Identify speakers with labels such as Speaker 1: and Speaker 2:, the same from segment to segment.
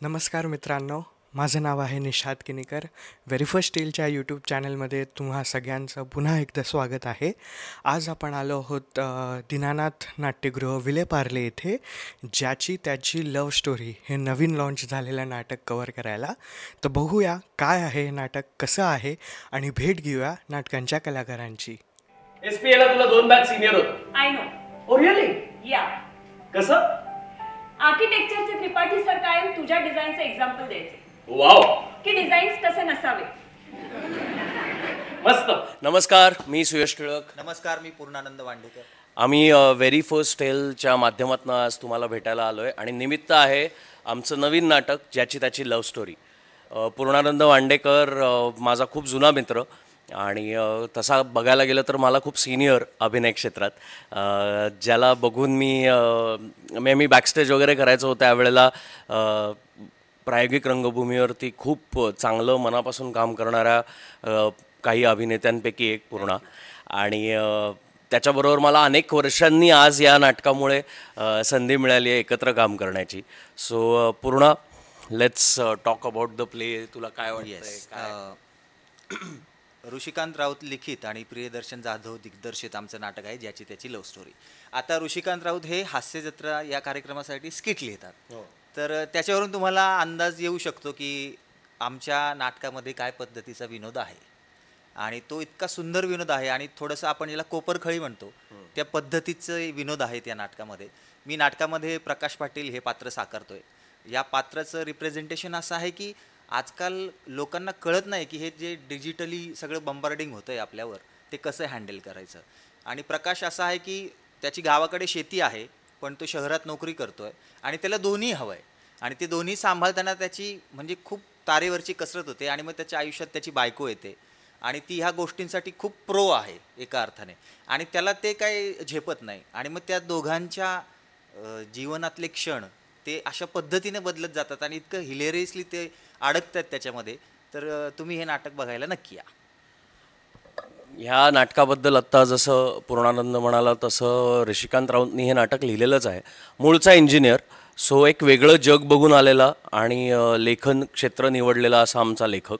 Speaker 1: नमस्कार मित्रांनो, माझं नाव आहे Nishad Kinikar. Very first टेलच्या YouTube चॅनलमध्ये तुम्हा सगळ्यांचं पुन्हा एकदा स्वागत आहे. आज आपण आलो आहोत दीनानाथ नाट्यगृह विलेपार्ले येथे, ज्याची त्याची लव्ह स्टोरी हे नवीन लॉन्च झालेलं नाटक कवर करायला. तर बघूया काय आहे हे नाटक, कसं आहे, आणि भेट घेऊया नाटकांच्या कलाकारांची.
Speaker 2: SPA ला तुला 2 बॅच सिनियर होत.
Speaker 3: I know.
Speaker 2: Oh really?
Speaker 3: या
Speaker 2: कसं?
Speaker 3: आर्किटेक्चरचे त्रिपाठी सर कायम तुझ्या डिझाईनचे एक्झाम्पल द्यायचे
Speaker 2: वाव,
Speaker 3: की डिझाईन्स कसे नसावे.
Speaker 2: मस्त.
Speaker 4: नमस्कार, मी सुयश टिळक.
Speaker 5: नमस्कार, मी पूर्णानंद वांडेकर.
Speaker 4: आम्ही व्हेरी फर्स्ट टेलच्या माध्यमातून आज तुम्हाला भेटायला आलो आहे आणि निमित्त आहे आमचं नवीन नाटक ज्याची त्याची लव्ह स्टोरी. पूर्णानंद वांडेकर माझा खूप जुना मित्र आणि तसा बघायला गेलं तर मला खूप सिनियर अभिनय क्षेत्रात, ज्याला बघून मी बॅकस्टेज वगैरे करायचं होतं त्यावेळेला प्रायोगिक रंगभूमीवरती खूप चांगलं मनापासून काम करणाऱ्या काही अभिनेत्यांपैकी एक पूर्णा. आणि त्याच्याबरोबर मला अनेक वर्षांनी आज या नाटकामुळे संधी मिळाली आहे एकत्र काम करण्याची. So Purna, let's talk about the play. तुला काय वाटतं?
Speaker 5: ऋषिकांत राऊत लिखित आणि प्रियदर्शन जाधव दिग्दर्शित आमचं नाटक आहे ज्याची त्याची लव्ह स्टोरी. आता ऋषिकांत राऊत हे हास्य जत्रा या कार्यक्रमासाठी स्किट लिहितात, तर त्याच्यावरून तुम्हाला अंदाज येऊ शकतो की आमच्या नाटकामध्ये काय पद्धतीचा विनोद आहे. आणि तो इतका सुंदर विनोद आहे आणि थोडंसं आपण ज्याला कोपरखळी म्हणतो त्या पद्धतीचं विनोद आहेत या नाटकामध्ये. मी नाटकामध्ये प्रकाश पाटील हे पात्र साकारतोय. या पात्राचं रिप्रेझेंटेशन असं आहे की आजकाल लोकांना कळत नाही की हे जे डिजिटली सगळं बंबार्डिंग होतं आहे आपल्यावर ते कसं हँडल करायचं. आणि प्रकाश असा आहे की त्याची गावाकडे शेती आहे पण तो शहरात नोकरी करतो आहे आणि त्याला दोन्ही हवं आहे. आणि ते दोन्ही सांभाळताना त्याची म्हणजे खूप तारेवरची कसरत होते. आणि मग त्याच्या आयुष्यात त्याची बायको येते आणि ती ह्या गोष्टींसाठी खूप प्रो आहे एका अर्थाने, आणि त्याला ते काही झेपत नाही. आणि मग त्या दोघांच्या जीवनातले क्षण ते अशा पद्धतीने बदलत जातात आणि इतकं हिलेरियसली ते अडकतात त्याच्यामध्ये. तर तुम्ही हे नाटक बघायला नक्की या.
Speaker 4: ह्या नाटकाबद्दल आत्ता जसं पूर्णानंद म्हणाला तसं ऋषिकांत राऊतनी हे नाटक लिहिलेलंच आहे. मूळचा इंजिनियर, सो एक वेगळं जग बघून आलेला आणि लेखन क्षेत्र निवडलेला असा आमचा लेखक.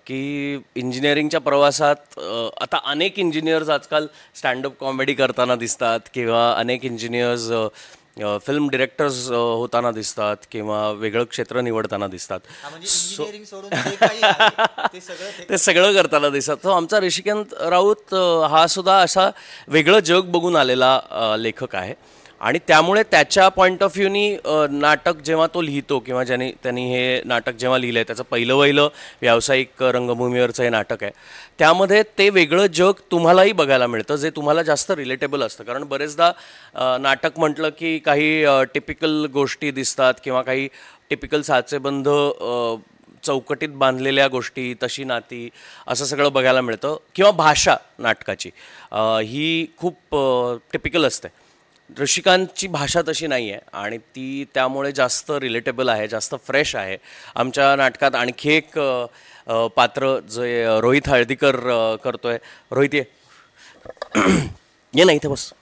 Speaker 4: की इंजिनिअरिंगच्या प्रवासात आता अनेक इंजिनियर्स आजकाल स्टँडअप कॉमेडी करताना दिसतात किंवा अनेक इंजिनियर्स फिल्म डिरेक्टर्स होताना दिसतात किंवा वेगळं क्षेत्र निवडताना दिसतात. ते सगळं करताना दिसतात. तो आमचा ऋषिकांत राऊत हा सुद्धा असा वेगळं जग बघून आलेला लेखक आहे. आणि त्यामुळे त्याच्या पॉईंट ऑफ व्ह्यूनी नाटक जेव्हा तो लिहितो किंवा त्यांनी हे नाटक जेव्हा लिहिलं आहे, त्याचं पहिलं व्यावसायिक रंगभूमीवरचं हे नाटक आहे, त्यामध्ये ते वेगळं जग तुम्हालाही बघायला मिळतं जे तुम्हाला जास्त रिलेटेबल असतं. कारण बरेचदा नाटक म्हटलं की काही टिपिकल गोष्टी दिसतात किंवा काही टिपिकल साचेबंध चौकटीत बांधलेल्या गोष्टी, तशी नाती, असं सगळं बघायला मिळतं. किंवा भाषा नाटकाची ही खूप टिपिकल असते. ऋषिकांतची भाषा तशी नाही आहे आणि ती त्यामुळे जास्त रिलेटेबल आहे, जास्त फ्रेश आहे. आमच्या नाटकात आणखी एक पात्र जे रोहित हळदीकर करतोय. रोहित ये ना इथे बस.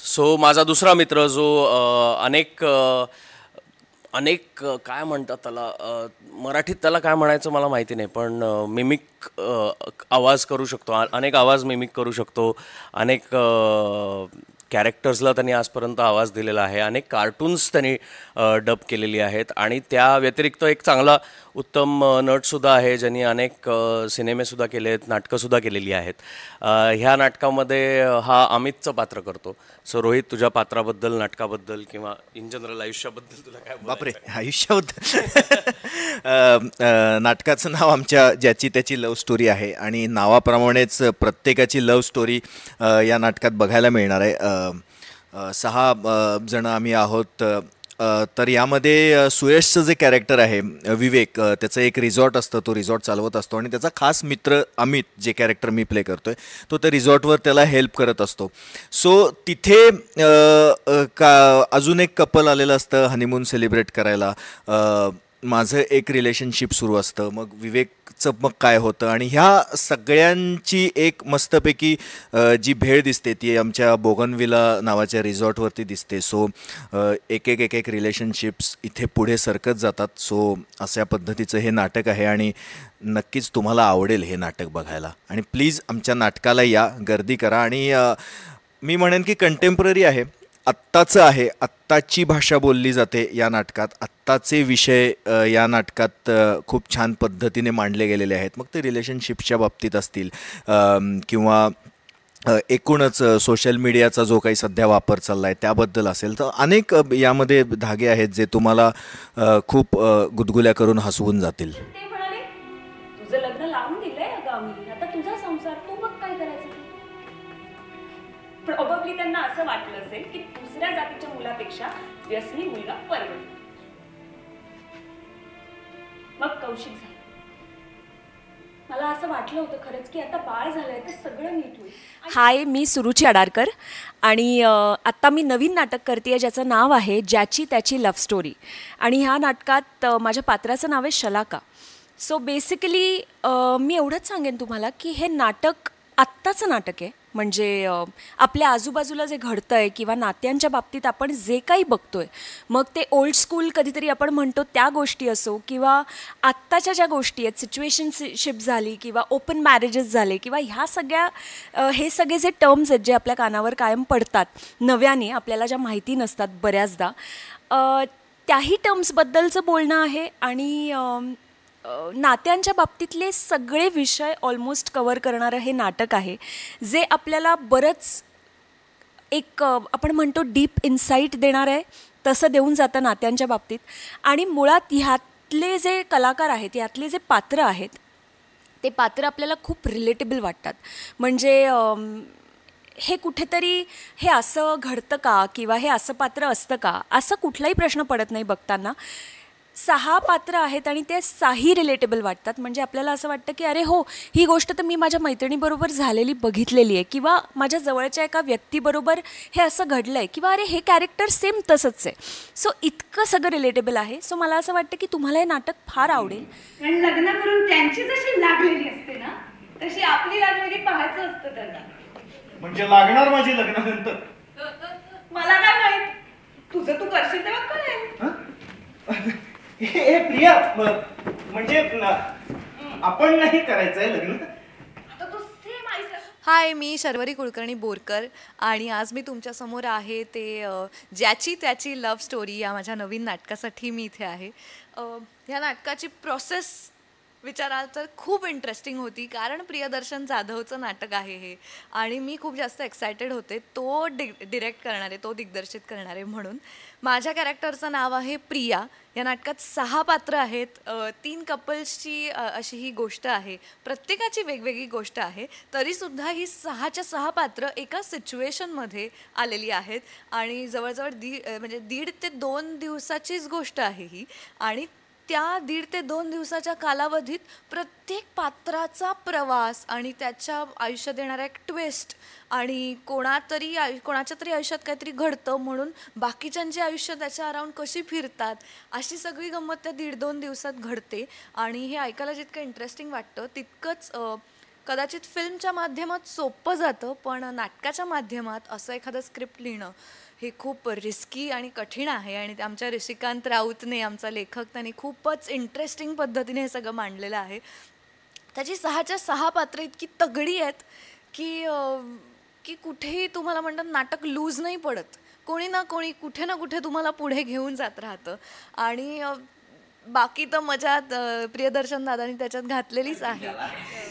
Speaker 4: सो माझा दुसरा मित्र जो अनेक काय म्हणतात त्याला, मराठीत त्याला काय म्हणायचं मला माहिती नाही, पण मिमिक आवाज करू शकतो, अनेक आवाज मिमिक करू शकतो. अनेक कॅरेक्टर्सला त्यांनी आजपर्यंत आवाज दिलेला आहे. अनेक कार्टून्स त्यांनी डब केलेली आहेत. आणि त्या व्यतिरिक्त एक चांगला उत्तम नटसुद्धा आहे ज्यांनी अनेक सिनेमेसुद्धा केले आहेत, नाटकंसुद्धा केलेली आहेत. ह्या नाटकामध्ये हा अमितचं पात्र करतो. सो रोहित, तुझ्या पात्राबद्दल, नाटकाबद्दल किंवा इन जनरल आयुष्याबद्दल तुला काय?
Speaker 5: बापरे, आयुष्याबद्दल नाटकाचं नाव आमच्या ज्याची त्याची लव्ह स्टोरी आहे आणि नावाप्रमाणेच प्रत्येकाची लव्ह स्टोरी या नाटकात बघायला मिळणार आहे. 6 जण आम्ही आहोत. तर यामध्ये सुयशचं जे कॅरेक्टर आहे विवेक, त्याचं एक रिसॉर्ट असतं, तो रिसॉर्ट चालवत असतो आणि त्याचा खास मित्र अमित, जे कॅरेक्टर मी प्ले करतोय, तो त्या रिसॉर्टवर त्याला हेल्प करत असतो. सो तिथे अजून एक कपल आलेलं असतं हनीमून सेलिब्रेट करायला.
Speaker 6: माझं एक रिलेशनशिप सुरू असतं, मग विवेकचं मग काय होतं, आणि ह्या सगळ्यांची एक मस्तपैकी जी भेळ दिसते ती आमच्या बोगनविला नावाच्या रिसॉर्टवरती दिसते. सो एक एक रिलेशनशिप्स इथे पुढे सरकत जातात. सो अशा पद्धतीचं हे नाटक आहे आणि नक्कीच तुम्हाला आवडेल हे नाटक बघायला. आणि प्लीज आमच्या नाटकाला या, गर्दी करा. आणि मी म्हणेन की कंटेम्पररी आहे, आत्ताचं आहे, आत्ताची भाषा बोलली जाते या नाटकात, आत्ताचे विषय या नाटकात खूप छान पद्धतीने मांडले गेलेले आहेत. मग ते रिलेशनशिपच्या बाबतीत असतील किंवा एकूणच सोशल मीडियाचा जो काही सध्या वापर चालला आहे त्याबद्दल असेल, तर अनेक यामध्ये धागे आहेत जे तुम्हाला खूप गुदगुल्या करून हसवून जातील.
Speaker 3: ते म्हणाले तुझं लग्न लावून दिलंय अगं आम्ही, आता तुझा संसार तू बघ काय करायचं. प्रॉबब्ली त्यांना असं वाटलं असेल की दुसऱ्या जातीच्या मुलापेक्षा व्यसनी मुलगा परवडेल. मग कौशिक झालं. मला असं वाटलं होतं खरंच की आता बाळ झालंय तर सगळं नीट होईल.
Speaker 7: हाय, मी सुरुची अडारकर आणि आत्ता मी नवीन नाटक करते ज्याचं नाव आहे ज्याची त्याची लव्ह स्टोरी. आणि ह्या नाटकात माझ्या पात्राचं नाव आहे शलाका. सो बेसिकली मी एवढंच सांगेन तुम्हाला की हे नाटक आत्ताचं नाटक आहे. म्हणजे आपल्या आजूबाजूला जे घडतं आहे किंवा नात्यांच्या बाबतीत आपण जे काही बघतो आहे, मग ते ओल्ड स्कूल कधीतरी आपण म्हणतो त्या गोष्टी असो किंवा आत्ताच्या ज्या गोष्टी आहेत, सिच्युएशनशिप झाली किंवा ओपन मॅरेजेस झाले किंवा ह्या सगळ्या हे सगळे जे टर्म्स आहेत जे आपल्या कानावर कायम पडतात नव्याने, आपल्याला ज्या माहिती नसतात बऱ्याचदा, त्याही टर्म्सबद्दलचं बोलणं आहे. आणि नात्यांच्या बाबतीतले सगळे विषय ऑलमोस्ट कवर करणारं हे नाटक आहे, जे आपल्याला बरंच एक आपण म्हणतो डीप इन्साईट देणार आहे, तसं देऊन जातं नात्यांच्या बाबतीत. आणि मुळात ह्यातले जे कलाकार आहेत, ह्यातले जे पात्र आहेत, ते पात्र आपल्याला खूप रिलेटेबल वाटतात. म्हणजे हे कुठेतरी हे असं घडतं का किंवा हे असं पात्र असतं का, असं कुठलाही प्रश्न पडत नाही बघताना. 6 पात्र आहेत आणि ते 6ही रिलेटेबल वाटतात. म्हणजे आपल्याला असं वाटतं की अरे हो, ही गोष्ट तर मी माझ्या मैत्रिणीबरोबर झालेली बघितलेली आहे किंवा माझ्या जवळच्या एका व्यक्तीबरोबर हे असं घडलं आहे किंवा अरे हे कॅरेक्टर सेम तसंच आहे. सो इतकं सगळं रिलेटेबल आहे. सो मला असं वाटतं की तुम्हाला हे नाटक फार आवडेल.
Speaker 3: आणि लग्न करून त्यांची जशी लागलेली असते ना, तशी आपली लागलेली पाहायचं असतं त्यांना.
Speaker 1: म्हणजे लागणार माझी लग्नानंतर?
Speaker 3: मला काय माहित, तुझं तू करशील तेव्हा कळेल.
Speaker 1: हे प्रिया, म्हणजे आपण नाही करायचंय लग्न?
Speaker 3: आता तू सेम आईसा.
Speaker 8: हाय, मी शर्वरी कुलकर्णी बोरकर आणि आज मी तुमच्यासमोर आहे ते ज्याची त्याची लव्ह स्टोरी या माझ्या नवीन नाटकासाठी मी इथे आहे. ह्या नाटकाची प्रोसेस विचाराल तर खूप इंटरेस्टिंग होती, कारण प्रियदर्शन जाधवचं नाटक आहे हे आणि मी खूप जास्त एक्सायटेड होते तो डिरेक्ट करणार आहे, तो दिग्दर्शित करणार आहे म्हणून. माझ्या कॅरेक्टरचं नाव आहे प्रिया. या नाटकात 6 पात्र आहेत, 3 कपल्सची अशी ही गोष्ट आहे. प्रत्येकाची वेगवेगळी गोष्ट आहे, तरीसुद्धा ही 6च्या 6 पात्र एका सिच्युएशनमध्ये आलेली आहेत आणि जवळजवळ 1.5 ते 2 दिवसाचीच गोष्ट आहे ही. आणि त्या 1.5 ते 2 दिवसाच्या कालावधीत प्रत्येक पात्राचा प्रवास आणि त्याच्या आयुष्यात येणारा एक ट्विस्ट आणि कोणाच्या तरी आयुष्यात काहीतरी घडतं म्हणून बाकीच्यांचे आयुष्य त्याच्या अराउंड कशी फिरतात, अशी सगळी गंमत त्या 1.5-2 दिवसात घडते. आणि हे ऐकायला जितकं इंटरेस्टिंग वाटतं तितकंच कदाचित फिल्मच्या माध्यमात सोपं जातं, पण नाटकाच्या माध्यमात असं एखादं स्क्रिप्ट लिहिणं हे खूप रिस्की आणि कठीण आहे. आणि आमच्या ऋषिकांत राऊतने, आमचा लेखक, त्यांनी खूपच इंटरेस्टिंग पद्धतीने हे सगळं मांडलेलं आहे. त्याची 6च्या 6 पात्र इतकी तगडी आहेत की कुठेही तुम्हाला म्हणतात नाटक लूज नाही पडत. कोणी ना कोणी कुठे ना कुठे तुम्हाला पुढे घेऊन जात राहतं. आणि बाकी तर मजा प्रियदर्शन दादांनी त्याच्यात घातलेलीच आहे.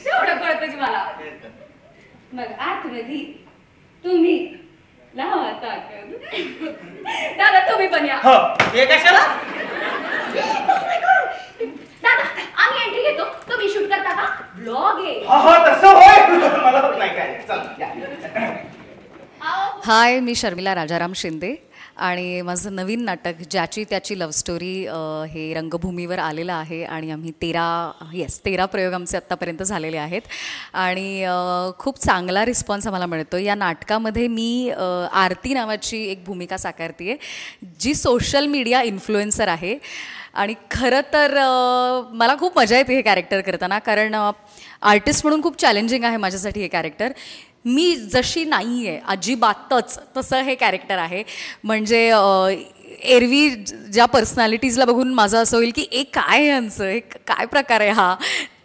Speaker 3: तेवढं कळतं की मला. मग आतमध्ये तुम्ही लावा आता. दादा तुम्ही पण या.
Speaker 2: हे कशाला?
Speaker 3: दादा आम्ही एंट्री घेतो, तुम्ही शूट करता का? ब्लॉग आहे.
Speaker 1: हा तसं होय. मला होत नाही काय. चल.
Speaker 8: हाय, मी शर्मिला राजाराम शिंदे
Speaker 9: आणि माझं नवीन नाटक ज्याची त्याची लव्ह स्टोरी हे रंगभूमीवर आलेलं आहे आणि आम्ही 13 प्रयोग आमचे आत्तापर्यंत झालेले आहेत आणि खूप चांगला रिस्पॉन्स आम्हाला मिळतो. या नाटकामध्ये मी आरती नावाची एक भूमिका साकारते आहे जी सोशल मीडिया इन्फ्लुएन्सर आहे आणि खरं तर मला खूप मजा येते हे कॅरेक्टर करताना, कारण आर्टिस्ट म्हणून खूप चॅलेंजिंग आहे माझ्यासाठी हे कॅरेक्टर. मी जशी नाही आहे अजिबातच तसं हे कॅरेक्टर आहे. म्हणजे एरवी ज्या पर्सनॅलिटीजला बघून माझं असं होईल की काय यांचं एक काय प्रकार आहे हा,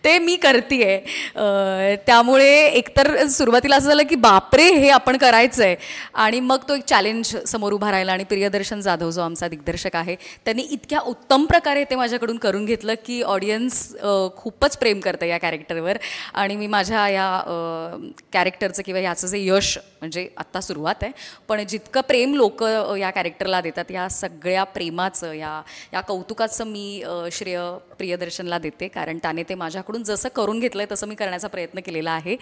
Speaker 9: ते मी करते आहे. त्यामुळे एकतर सुरुवातीला असं झालं की बापरे हे आपण करायचं आहे आणि मग तो एक चॅलेंज समोर उभा राहिला आणि प्रियदर्शन जाधव जो आमचा दिग्दर्शक आहे त्यांनी इतक्या उत्तम प्रकारे ते माझ्याकडून करून घेतलं की ऑडियन्स खूपच प्रेम करतं या कॅरेक्टरवर आणि मी माझ्या या कॅरेक्टरचं किंवा ह्याचं जे यश म्हणजे आत्ता सुरुवात आहे पण जितकं प्रेम लोक या कॅरेक्टरला देतात या सगळ्या प्रेमाचं या कौतुकाचं मी श्रेय प्रियदर्शनला देते, कारण त्याने ते माझ्याकडून जसं करून घेतलं आहे तसं मी करण्याचा प्रयत्न केलेला आहे.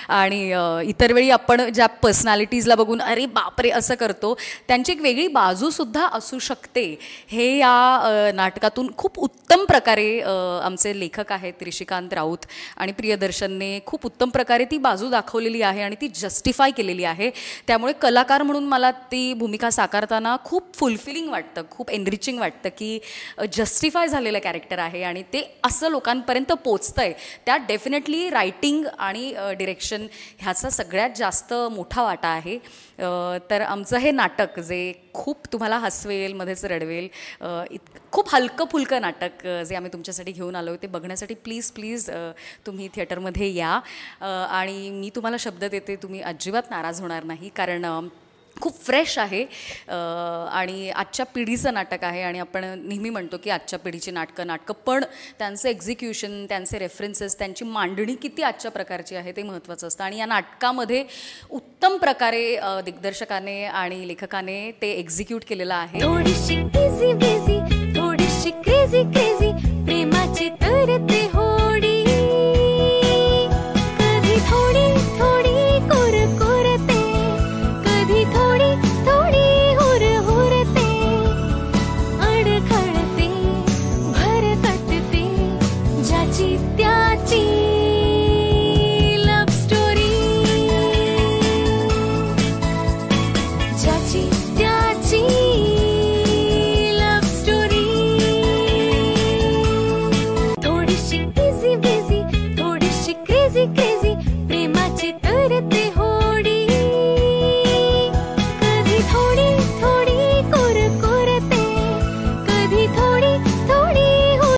Speaker 9: आणि इतर वेळी आपण ज्या पर्सनॅलिटीजला बघून अरे बापरे असं करतो त्यांची एक वेगळी बाजूसुद्धा असू शकते हे या नाटकातून खूप उत्तम प्रकारे आमचे लेखक आहेत ऋषिकांत राऊत आणि प्रियदर्शनने खूप उत्तम प्रकारे ती बाजू दाखवलेली आहे आणि ती जस्टिफाय केलेली आहे. त्यामुळे कलाकार म्हणून मला ती भूमिका साकारताना खूप फुलफिलिंग वाटतं, खूप एनरिचिंग वाटतं की जस्टिफाय झालेलं कॅरेक्टर आहे आणि ते असं लोकांपर्यंत पोचतं आहे. त्यात डेफिनेटली रायटिंग आणि डिरेक्शन ह्याचा सगळ्यात जास्त मोठा वाटा आहे. तर आमचं हे नाटक जे खूप तुम्हाला हसवेल मध्येच रडवेल खूप हलकं फुलकं नाटक जे आम्ही तुमच्यासाठी घेऊन आलो ते बघण्यासाठी प्लीज तुम्ही थिएटरमध्ये या आणि मी तुम्हाला शब्द देते तुम्ही अजिबात नाराज होणार नाही, कारण खूप फ्रेश आहे आणि आजच्या पिढीचं नाटक आहे आणि आपण नेहमी म्हणतो की आजच्या पिढीची नाटकं पण त्यांचं एक्झिक्युशन, त्यांचे रेफरन्सेस, त्यांची मांडणी किती आजच्या प्रकारची आहे ते महत्त्वाचं असतं आणि या नाटकामध्ये उत्तम प्रकारे दिग्दर्शकाने आणि लेखकाने ते एक्झिक्यूट केलेलं आहे.
Speaker 10: थोडीशी क्रेझी थोडीशी क्रेझी